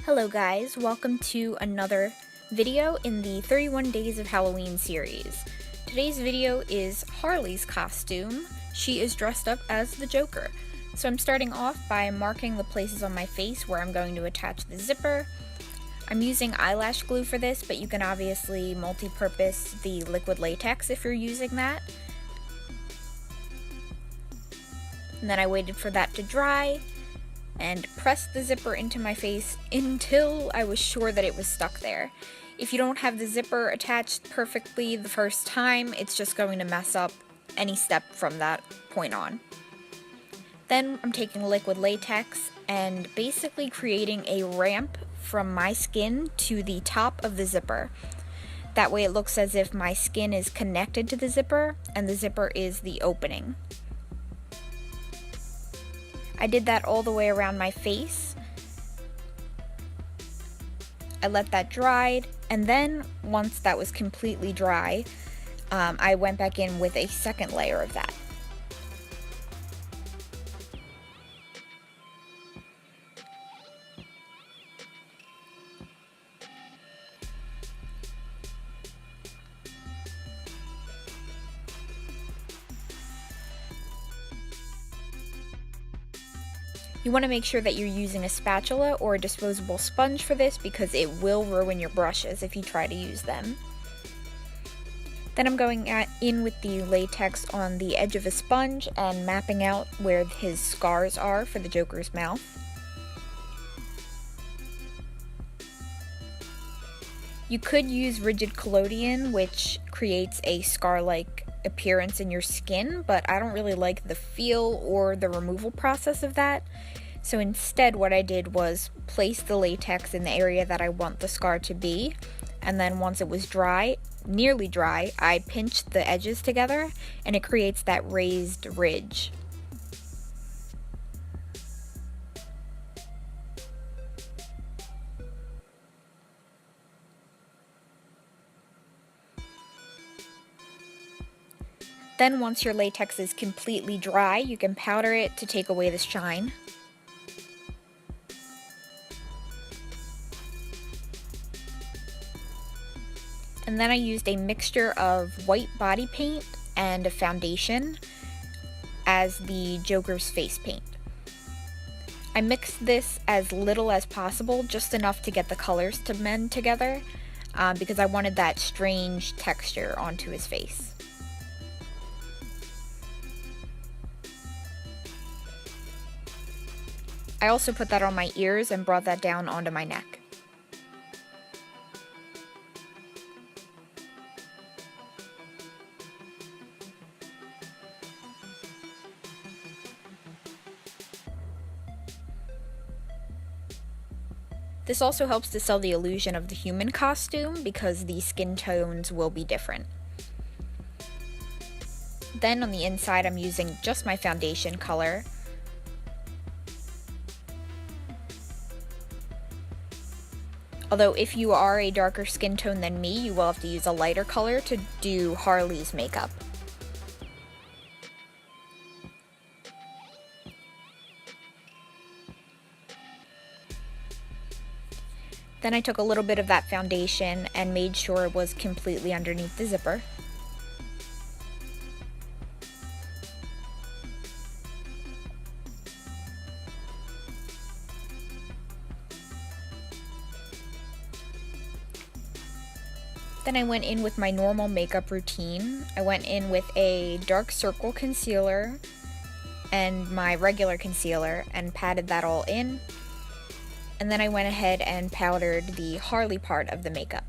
Hello guys, welcome to another video in the 31 Days of Halloween series. Today's video is Harley's costume. She is dressed up as the Joker. So I'm starting off by marking the places on my face where I'm going to attach the zipper. I'm using eyelash glue for this, but you can obviously multi-purpose the liquid latex if you're using that. And then I waited for that to dry and pressed the zipper into my face until I was sure that it was stuck there. If you don't have the zipper attached perfectly the first time, it's just going to mess up any step from that point on. Then I'm taking liquid latex and basically creating a ramp from my skin to the top of the zipper. That way it looks as if my skin is connected to the zipper and the zipper is the opening. I did that all the way around my face. I let that dry, and then once that was completely dry, I went back in with a second layer of that. You want to make sure that you're using a spatula or a disposable sponge for this because it will ruin your brushes if you try to use them. Then I'm going in with the latex on the edge of a sponge and mapping out where his scars are for the Joker's mouth. You could use rigid collodion, which creates a scar-like appearance in your skin, but I don't really like the feel or the removal process of that. So instead what I did was place the latex in the area that I want the scar to be, and then once it was dry, nearly dry, I pinched the edges together and it creates that raised ridge. Then once your latex is completely dry, you can powder it to take away the shine. And then I used a mixture of white body paint and a foundation as the Joker's face paint. I mixed this as little as possible, just enough to get the colors to mend together, because I wanted that strange texture onto his face. I also put that on my ears and brought that down onto my neck. This also helps to sell the illusion of the human costume because the skin tones will be different. Then on the inside I'm using just my foundation color. Although if you are a darker skin tone than me, you will have to use a lighter color to do Harley's makeup. Then I took a little bit of that foundation and made sure it was completely underneath the zipper. Then I went in with my normal makeup routine. I went in with a dark circle concealer and my regular concealer and patted that all in. And then I went ahead and powdered the Harley part of the makeup.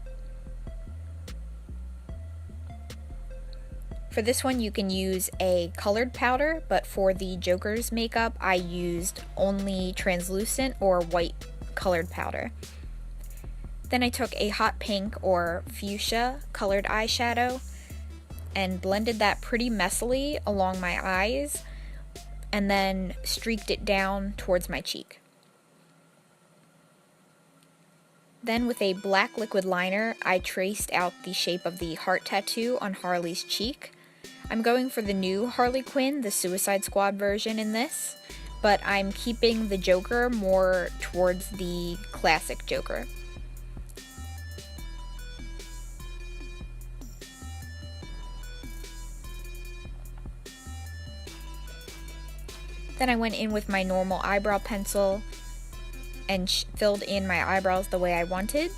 For this one you can use a colored powder, but for the Joker's makeup I used only translucent or white colored powder. Then I took a hot pink or fuchsia colored eyeshadow and blended that pretty messily along my eyes and then streaked it down towards my cheek. Then with a black liquid liner, I traced out the shape of the heart tattoo on Harley's cheek. I'm going for the new Harley Quinn, the Suicide Squad version in this, but I'm keeping the Joker more towards the classic Joker. Then I went in with my normal eyebrow pencil and filled in my eyebrows the way I wanted.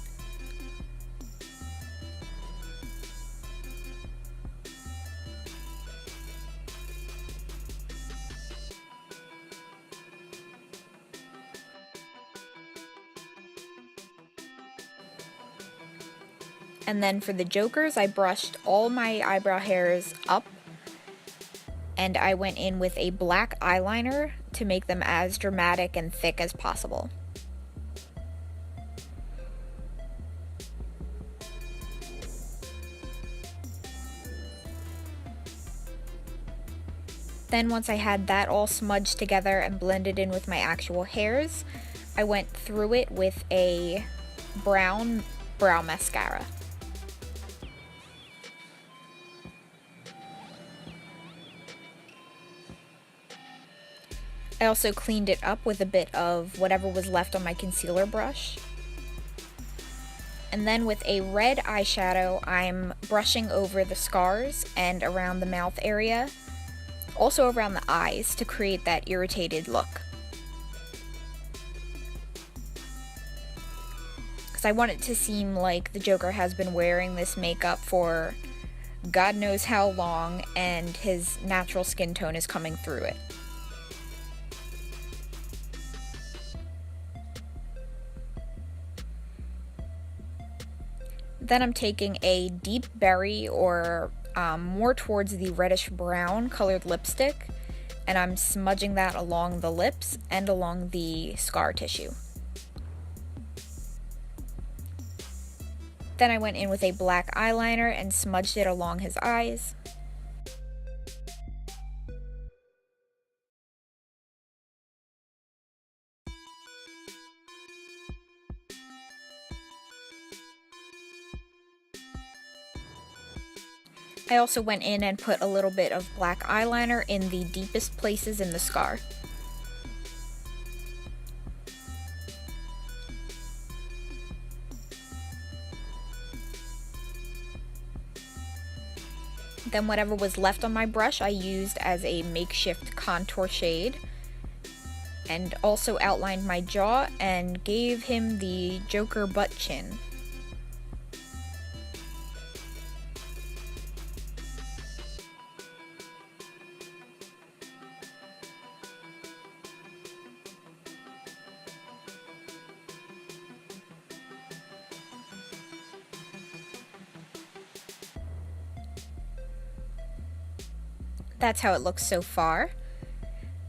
And then for the Jokers, I brushed all my eyebrow hairs up, and I went in with a black eyeliner to make them as dramatic and thick as possible. Then once I had that all smudged together and blended in with my actual hairs, I went through it with a brown brow mascara. I also cleaned it up with a bit of whatever was left on my concealer brush. And then with a red eyeshadow, I'm brushing over the scars and around the mouth area, also around the eyes, to create that irritated look. Because I want it to seem like the Joker has been wearing this makeup for God knows how long, and his natural skin tone is coming through it. Then I'm taking a deep berry, or more towards the reddish brown colored lipstick, and I'm smudging that along the lips and along the scar tissue. Then I went in with a black eyeliner and smudged it along his eyes. I also went in and put a little bit of black eyeliner in the deepest places in the scar. Then whatever was left on my brush I used as a makeshift contour shade, and also outlined my jaw and gave him the Joker butt chin. That's how it looks so far.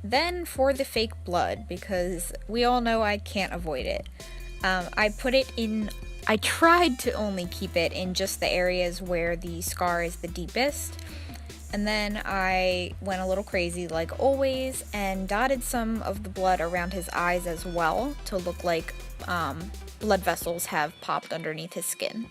Then for the fake blood, because we all know I can't avoid it, I tried to only keep it in just the areas where the scar is the deepest, and then I went a little crazy like always and dotted some of the blood around his eyes as well to look like blood vessels have popped underneath his skin.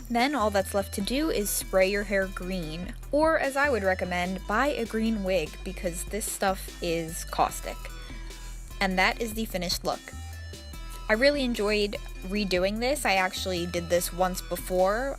Then all that's left to do is spray your hair green, or as I would recommend, buy a green wig, because this stuff is caustic. And that is the finished look. I really enjoyed redoing this. I actually did this once before.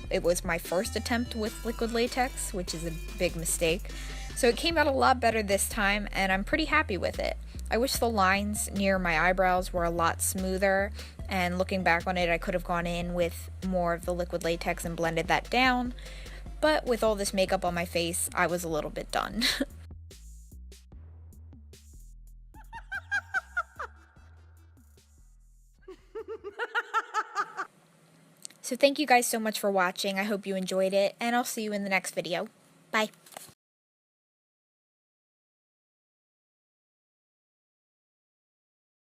It was my first attempt with liquid latex, which is a big mistake. So it came out a lot better this time, and I'm pretty happy with it. I wish the lines near my eyebrows were a lot smoother, and looking back on it, I could have gone in with more of the liquid latex and blended that down, but with all this makeup on my face, I was a little bit done. So thank you guys so much for watching. I hope you enjoyed it, and I'll see you in the next video. Bye.